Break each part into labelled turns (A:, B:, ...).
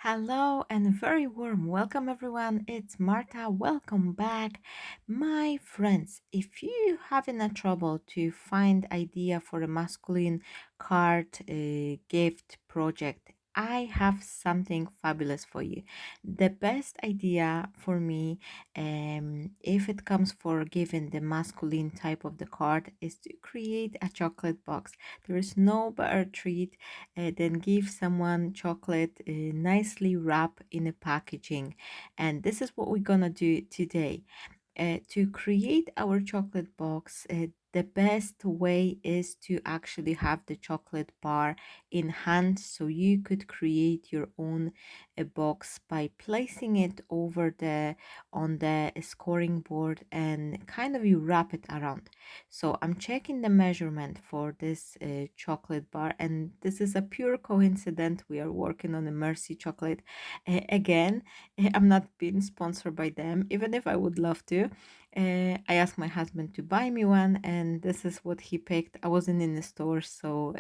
A: Hello and very warm welcome everyone. It's Marta. Welcome back. My friends, if you having a trouble to find idea for a masculine card gift project, I have something fabulous for you. The best idea for me, if it comes for giving the masculine type of the card, is to create a chocolate box. There is no better treat then give someone chocolate nicely wrapped in a packaging. And this is what we're gonna do today. To create our chocolate box, the best way is to actually have the chocolate bar in hand so you could create your own box by placing it over the on the scoring board and kind of you wrap it around. So I'm checking the measurement for this chocolate bar, and this is a pure coincidence. We are working on a Mercy chocolate again. I'm not being sponsored by them, even if I would love to. I asked my husband to buy me one, and this is what he picked. I wasn't in the store, so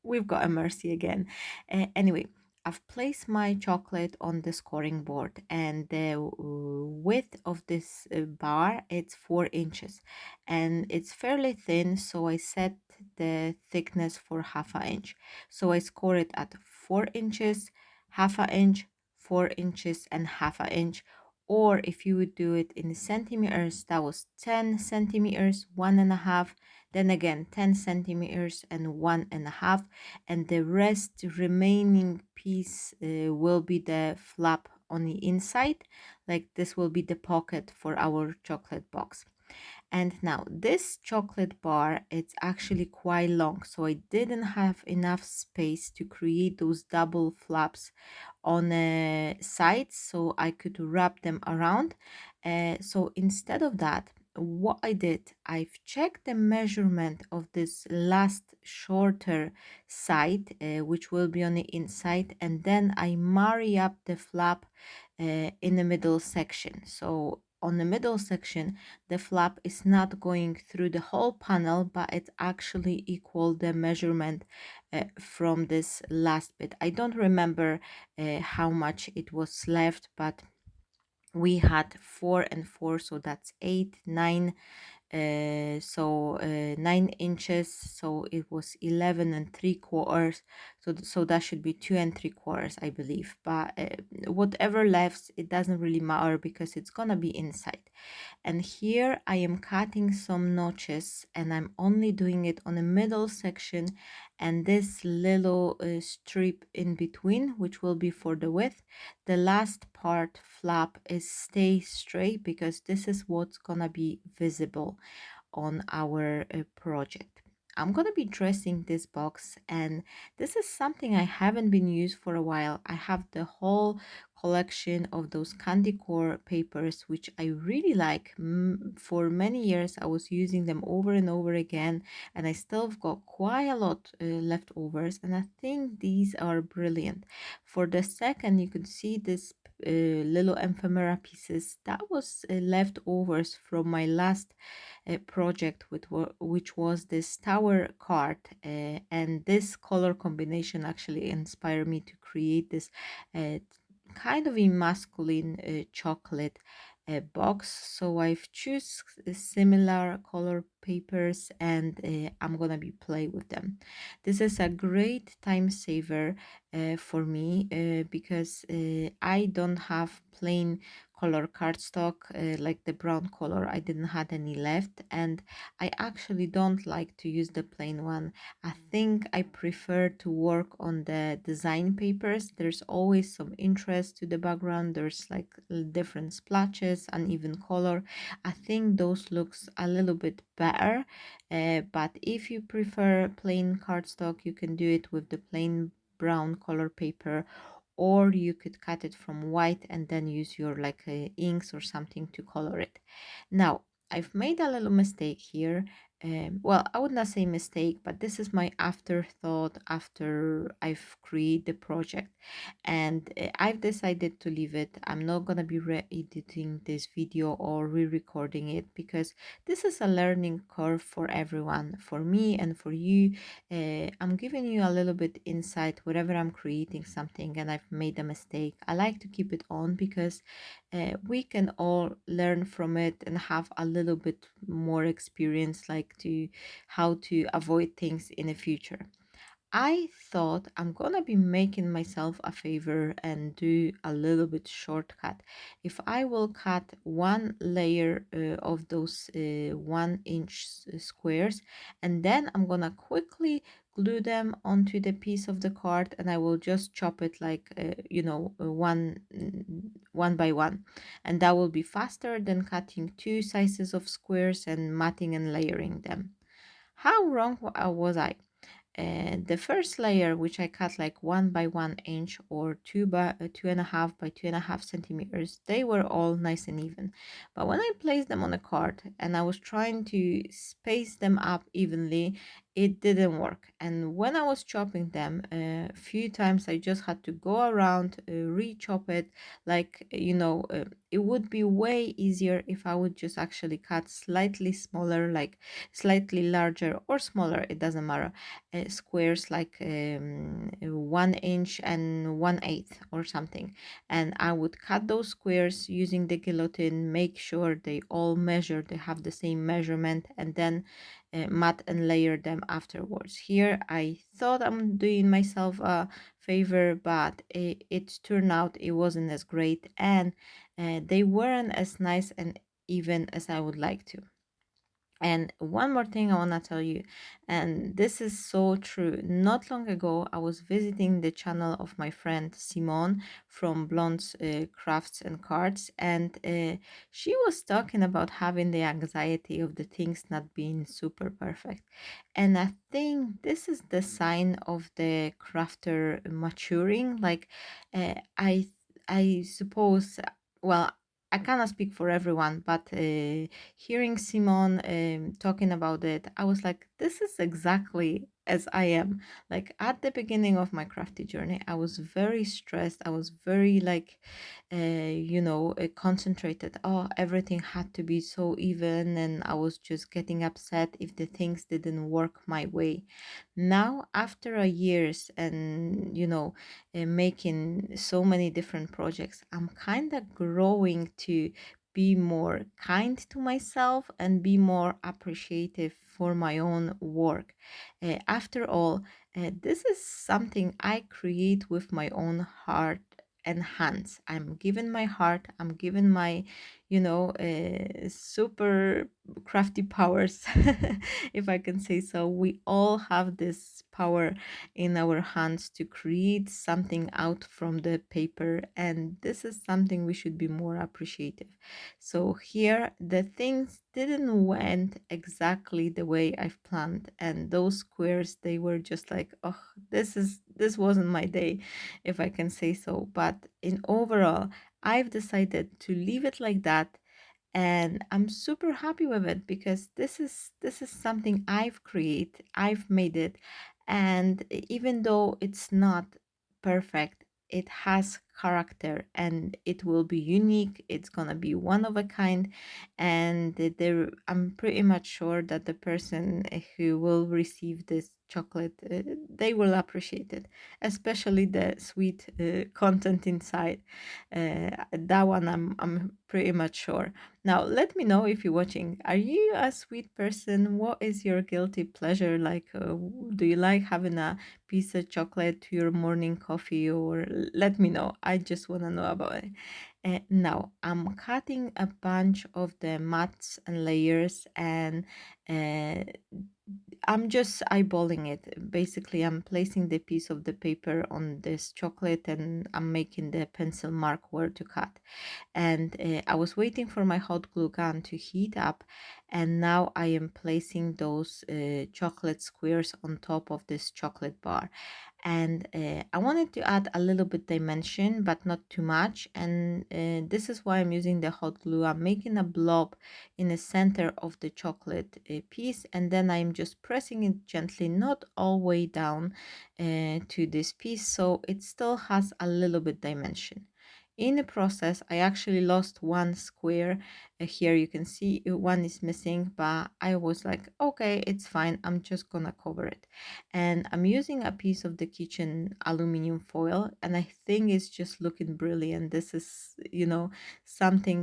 A: we've got a Mercy again. Anyway, I've placed my chocolate on the scoring board, and the width of this bar it's 4 inches, and it's fairly thin. So I set the thickness for half an inch. So I score it at 4 inches, half an inch, 4 inches, and half an inch. Or if you would do it in centimeters, that was 10 centimeters, one and a half, then again 10 centimeters and one and a half, and the rest remaining piece will be the flap on the inside. Like this will be the pocket for our chocolate box. And now this chocolate bar, it's actually quite long, so I didn't have enough space to create those double flaps on the sides so I could wrap them around. So instead of that, what I did, I've checked the measurement of this last shorter side, which will be on the inside, and then I marry up the flap in the middle section. So on the middle section, the flap is not going through the whole panel, but it actually equal the measurement from this last bit. I don't remember how much it was left, but we had 4 and 4, so that's 9 inches, so it was 11 and 3/4, so that should be 2 and 3/4, I believe. But whatever left, it doesn't really matter because it's gonna be inside. And here I am cutting some notches, and I'm only doing it on the middle section, and this little strip in between, which will be for the width. The last part flap is stay straight because this is what's gonna be visible on our project. I'm gonna be dressing this box, and this is something I haven't been used for a while. I have the whole collection of those candy core papers, which I really like. For many years, I was using them over and over again, and I still have got quite a lot leftovers, and I think these are brilliant. For the second, you can see this little ephemera pieces that was leftovers from my last project which was this tower card, and this color combination actually inspired me to create this uh, kind of a masculine chocolate box. So I've choose similar color papers, and I'm gonna be play with them. This is a great time saver for me because I don't have plain color cardstock like the brown color. I didn't have any left, and I actually don't like to use the plain one. I think I prefer to work on the design papers. There's always some interest to the background. There's like different splotches and even color. I think those looks a little bit better, but if you prefer plain cardstock, you can do it with the plain brown color paper, or you could cut it from white and then use your inks or something to color it. Now I've made a little mistake here. well, I would not say mistake, but this is my afterthought after I've created the project, and I've decided to leave it. I'm not gonna be re-editing this video or re-recording it because this is a learning curve for everyone, for me and for you. I'm giving you a little bit insight wherever I'm creating something and I've made a mistake. I like to keep it on because we can all learn from it and have a little bit more experience, like to how to avoid things in the future. I thought I'm gonna be making myself a favor and do a little bit shortcut. If I will cut one layer of those 1 inch squares, and then I'm gonna quickly glue them onto the piece of the card, and I will just chop it like one by one, and that will be faster than cutting two sizes of squares and matting and layering them. How wrong was I? And the first layer, which I cut like 1 by 1 inch or 2.5 by 2.5 centimeters, they were all nice and even. But when I placed them on a card and I was trying to space them up evenly, it didn't work. And when I was chopping them, a few times I just had to go around, re-chop it. It would be way easier if I would just actually cut slightly smaller, like slightly larger or smaller, it doesn't matter, squares like 1 inch and 1/8 or something, and I would cut those squares using the guillotine, make sure they all measure, they have the same measurement, and then mat and layer them afterwards. Here I thought I'm doing myself a favor, but it turned out it wasn't as great, and they weren't as nice and even as I would like to. And one more thing I want to tell you, and this is so true. Not long ago, I was visiting the channel of my friend Simone from Blonde's Crafts and Cards, and she was talking about having the anxiety of the things not being super perfect. And I think this is the sign of the crafter maturing. Like, I suppose, well, I cannot speak for everyone, but hearing Simon talking about it, I was like, this is exactly as I am. Like at the beginning of my crafty journey, I was very stressed. I was very like, concentrated. Oh, everything had to be so even, and I was just getting upset if the things didn't work my way. Now, after a years and making so many different projects, I'm kind of growing to be more kind to myself and be more appreciative for my own work. After all, this is something I create with my own heart and hands. I'm giving my heart, I'm giving my, super crafty powers, if I can say so. We all have this power in our hands to create something out from the paper, and this is something we should be more appreciative. So here the things didn't went exactly the way I've planned, and those squares, they were just like, oh, this wasn't my day, if I can say so. But in overall, I've decided to leave it like that, and I'm super happy with it because this is something I've created, I've made it, and even though it's not perfect, it has character and it will be unique, it's gonna be one of a kind, and there I'm pretty much sure that the person who will receive this chocolate, they will appreciate it, especially the sweet content inside. That one I'm pretty much sure. Now, let me know if you're watching. Are you a sweet person? What is your guilty pleasure? Like, do you like having a piece of chocolate to your morning coffee? Or let me know. I just want to know about it. Now, I'm cutting a bunch of the mats and layers, and uh, I'm just eyeballing it. Basically, I'm placing the piece of the paper on this chocolate, and I'm making the pencil mark where to cut. And I was waiting for my hot glue gun to heat up, and now I am placing those chocolate squares on top of this chocolate bar. and I wanted to add a little bit dimension but not too much, and this is why I'm using the hot glue. I'm making a blob in the center of the chocolate piece, and then I'm just pressing it gently, not all way down to this piece, so it still has a little bit dimension. In the process, I actually lost one square. Here you can see one is missing, but I was like, okay, it's fine. I'm just gonna cover it. And I'm using a piece of the kitchen aluminum foil, and I think it's just looking brilliant. This is, something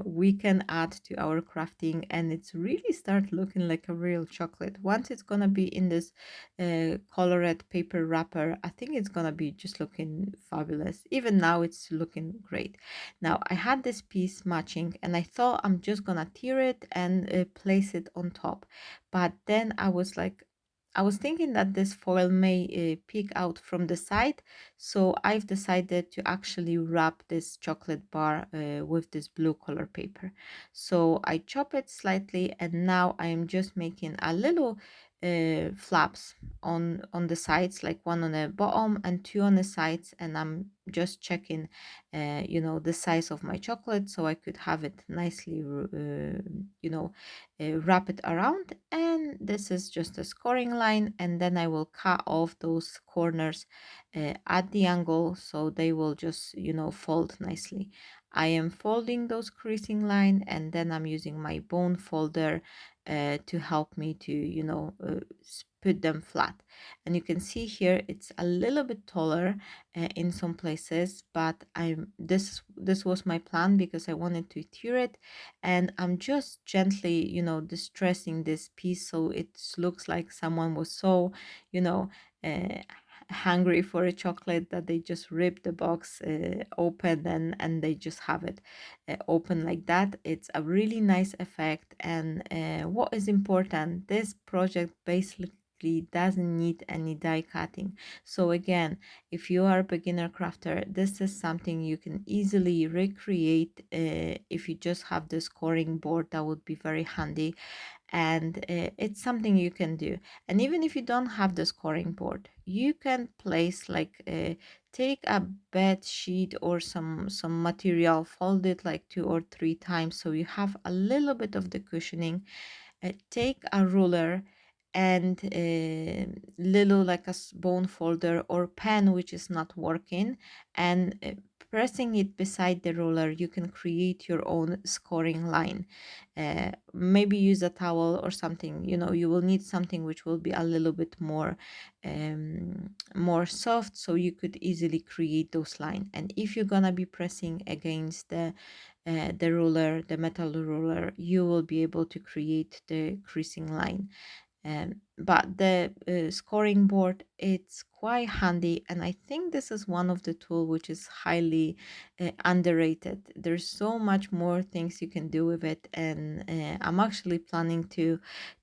A: we can add to our crafting, and it's really start looking like a real chocolate. Once it's gonna be in this colored paper wrapper, I think it's gonna be just looking fabulous. Even now it's looking great. Now I had this piece matching, and I thought I'm just gonna tear it and place it on top, but then I was thinking that this foil may peek out from the side, so I've decided to actually wrap this chocolate bar with this blue color paper. So I chop it slightly, and now I am just making a little flaps on the sides, like one on the bottom and two on the sides, and I'm just checking the size of my chocolate so I could have it nicely wrap it around. And this is just a scoring line, and then I will cut off those corners at the angle so they will just fold nicely. I am folding those creasing line, and then I'm using my bone folder to help me to put them flat. And you can see here it's a little bit taller in some places, but this was my plan because I wanted to tear it, and I'm just gently distressing this piece so it looks like someone was so you know uh, hungry for a chocolate that they just rip the box open, and they just have it open like that. It's a really nice effect, and what is important, this project basically doesn't need any die cutting. So again, if you are a beginner crafter, this is something you can easily recreate. If you just have the scoring board, that would be very handy, and it's something you can do. And even if you don't have the scoring board, you can place like take a bed sheet or some material, fold it like 2 or 3 times so you have a little bit of the cushioning. Take a ruler and little like a bone folder or pen which is not working, and pressing it beside the ruler, you can create your own scoring line. Maybe use a towel or something. You will need something which will be a little bit more soft, so you could easily create those lines. And if you're gonna be pressing against the ruler, the metal ruler, you will be able to create the creasing line. But the scoring board, it's quite handy, and I think this is one of the tool which is highly underrated. There's so much more things you can do with it, and I'm actually planning to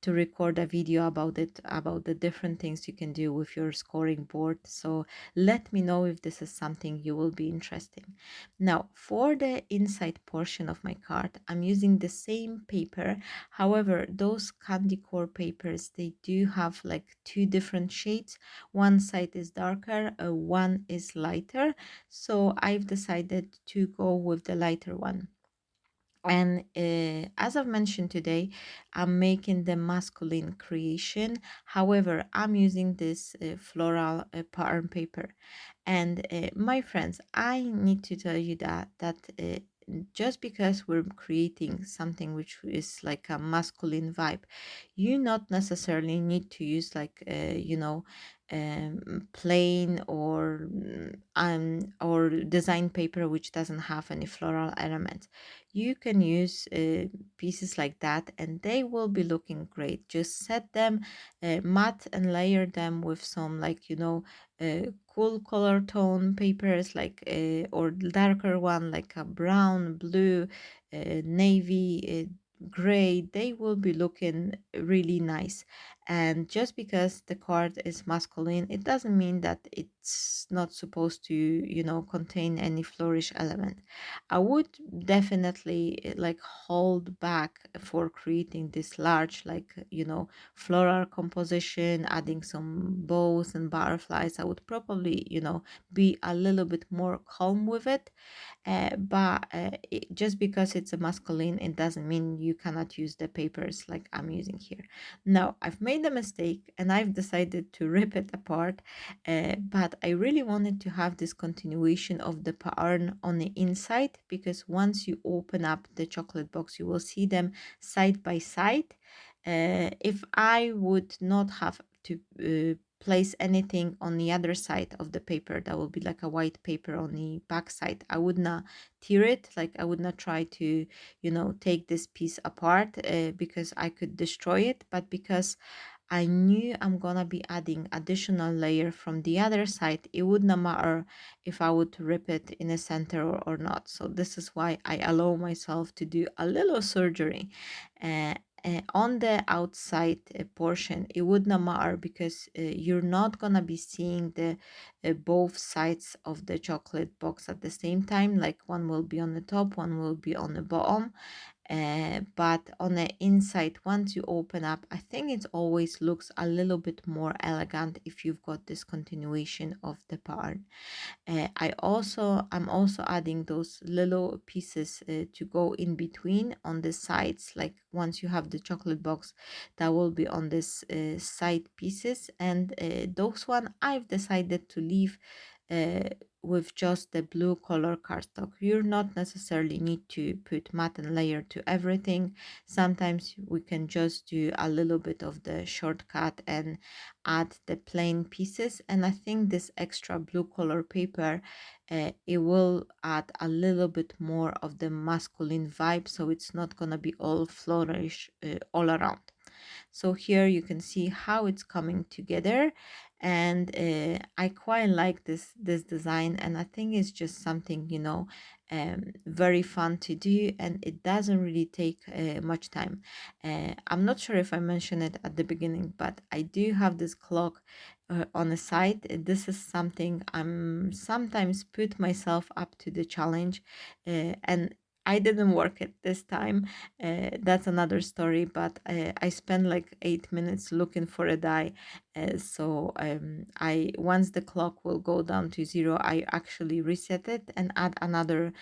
A: record a video about it, about the different things you can do with your scoring board. So let me know if this is something you will be interested in. Now for the inside portion of my card, I'm using the same paper. However, those candy core papers, they do have like two different shades. One side is darker, one is lighter. So I've decided to go with the lighter one. And as I've mentioned today, I'm making the masculine creation. However, I'm using this floral pattern paper. And my friends, I need to tell you that just because we're creating something which is like a masculine vibe, you not necessarily need to use like plain or design paper which doesn't have any floral elements. You can use pieces like that, and they will be looking great. Just set them, matte, and layer them with some like cool color tone papers, like or darker one like a brown, blue, navy, gray. They will be looking really nice. And just because the card is masculine, it doesn't mean that it's not supposed to, contain any flourish element. I would definitely like hold back for creating this large, like, floral composition, adding some bows and butterflies. I would probably, be a little bit more calm with it, but just because it's a masculine, it doesn't mean you cannot use the papers like I'm using here. Now, I've made a mistake and I've decided to rip it apart, but I really wanted to have this continuation of the pattern on the inside, because once you open up the chocolate box, you will see them side by side. If I would not have to place anything on the other side of the paper, that will be like a white paper on the back side, I would not tear it, like I would not try to, take this piece apart, because I could destroy it. But because I knew I'm gonna be adding additional layer from the other side, it would not matter if I would rip it in the center or not. So this is why I allow myself to do a little surgery. Uh, on the outside portion, it would not matter, because you're not gonna be seeing the both sides of the chocolate box at the same time. Like one will be on the top, one will be on the bottom. But on the inside, once you open up, I think it always looks a little bit more elegant if you've got this continuation of the pattern. I'm also adding those little pieces to go in between on the sides. Like once you have the chocolate box, that will be on this side pieces, and those one I've decided to leave uh, with just the blue color cardstock. You're not necessarily need to put matte and layer to everything. Sometimes we can just do a little bit of the shortcut and add the plain pieces. And I think this extra blue color paper, it will add a little bit more of the masculine vibe, so it's not gonna be all flourish all around. So here you can see how it's coming together, and I quite like this design, and I think it's just something, very fun to do, and it doesn't really take much time. I'm not sure if I mentioned it at the beginning, but I do have this clock on the side. This is something I'm sometimes put myself up to the challenge, and I didn't work it this time. That's another story, but I spent like 8 minutes looking for a die. So I once the clock will go down to zero, I actually reset it and add another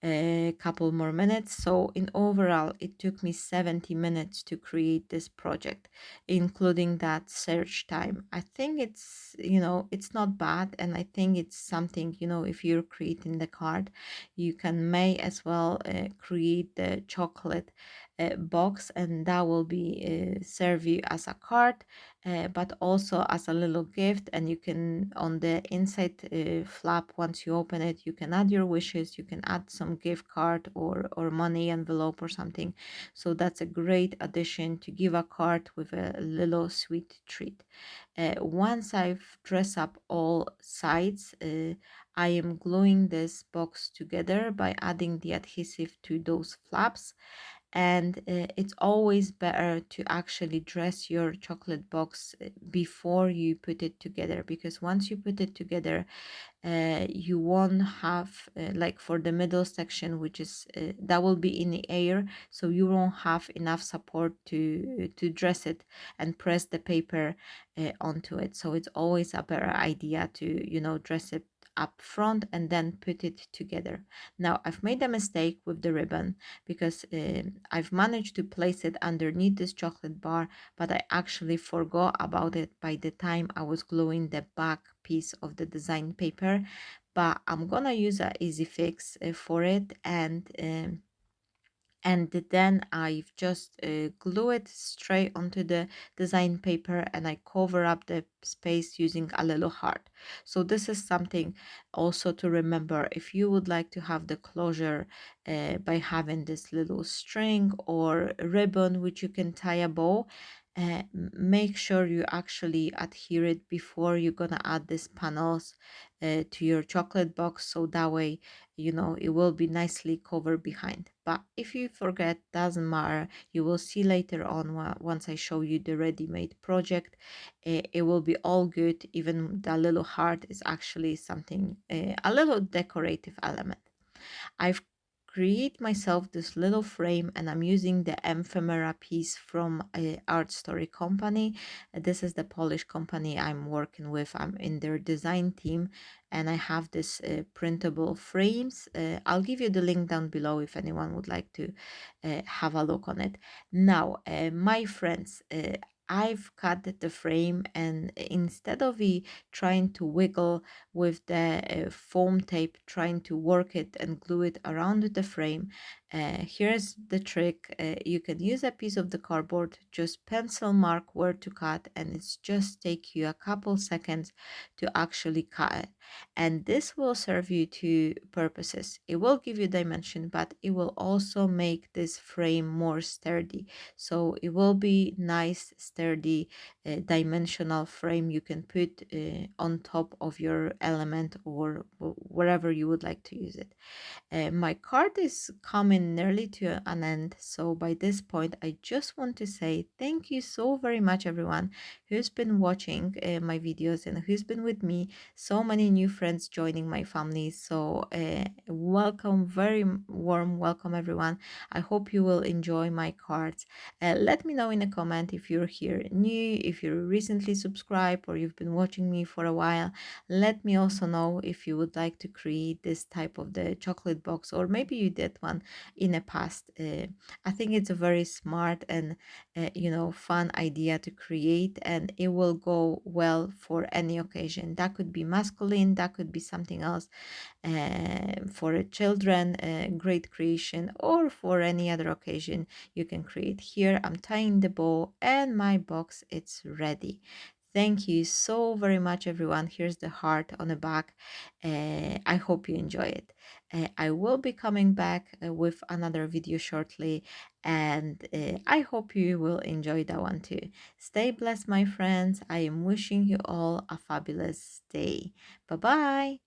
A: a couple more minutes. So in overall, it took me 70 minutes to create this project, including that search time. I think it's not bad. And I think it's something, if you're creating the card, you can may as well create the chocolate box, and that will be serve you as a card, but also as a little gift. And you can, on the inside flap, once you open it, you can add your wishes, you can add some gift card or money envelope or something. So that's a great addition to give a card with a little sweet treat. Once I've dressed up all sides, I am gluing this box together by adding the adhesive to those flaps. And it's always better to actually dress your chocolate box before you put it together, because once you put it together, you won't have like for the middle section, which is that will be in the air, so you won't have enough support to dress it and press the paper onto it. So it's always a better idea to dress it up front and then put it together. Now I've made a mistake with the ribbon, because I've managed to place it underneath this chocolate bar, but I actually forgot about it by the time I was gluing the back piece of the design paper. But I'm gonna use a easy fix for it, and then I've just glue it straight onto the design paper, and I cover up the space using a little heart. So this is something also to remember if you would like to have the closure by having this little string or ribbon which you can tie a bow. make sure you actually adhere it before you're gonna add these panels to your chocolate box, so that way it will be nicely covered behind. But if you forget, doesn't matter, you will see later on once I show you the ready-made project. It will be all good. Even the little heart is actually something, a little decorative element. I've create myself this little frame, and I'm using the ephemera piece from Art Story Company. This is the Polish company I'm working with. I'm in their design team, and I have this printable frames. I'll give you the link down below if anyone would like to have a look on it. Now, my friends, I've cut the frame, and instead of trying to wiggle with the foam tape, trying to work it and glue it around the frame, here's the trick. You can use a piece of the cardboard, just pencil mark where to cut, and it's just take you a couple seconds to actually cut it. And this will serve you two purposes. It will give you dimension, but it will also make this frame more sturdy. So it will be nice, sturdy, dimensional frame you can put on top of your element, or wherever you would like to use it. My card is coming nearly to an end, so by this point I just want to say thank you so very much, everyone who's been watching my videos and who's been with me. So many new friends joining my family, so welcome, very warm welcome, everyone. I hope you will enjoy my cards. Let me know in a comment if you're here new, if you're recently subscribed, or you've been watching me for a while. Let me also know if you would like to create this type of the chocolate box, or maybe you did one in the past. I think it's a very smart and fun idea to create, and it will go well for any occasion. That could be masculine, that could be something else, for children, great creation, or for any other occasion you can create. Here I'm tying the bow, and my box it's ready. Thank you so very much, everyone. Here's the heart on the back. I hope you enjoy it. I will be coming back with another video shortly, and I hope you will enjoy that one too. Stay blessed, my friends. I am wishing you all a fabulous day. Bye bye.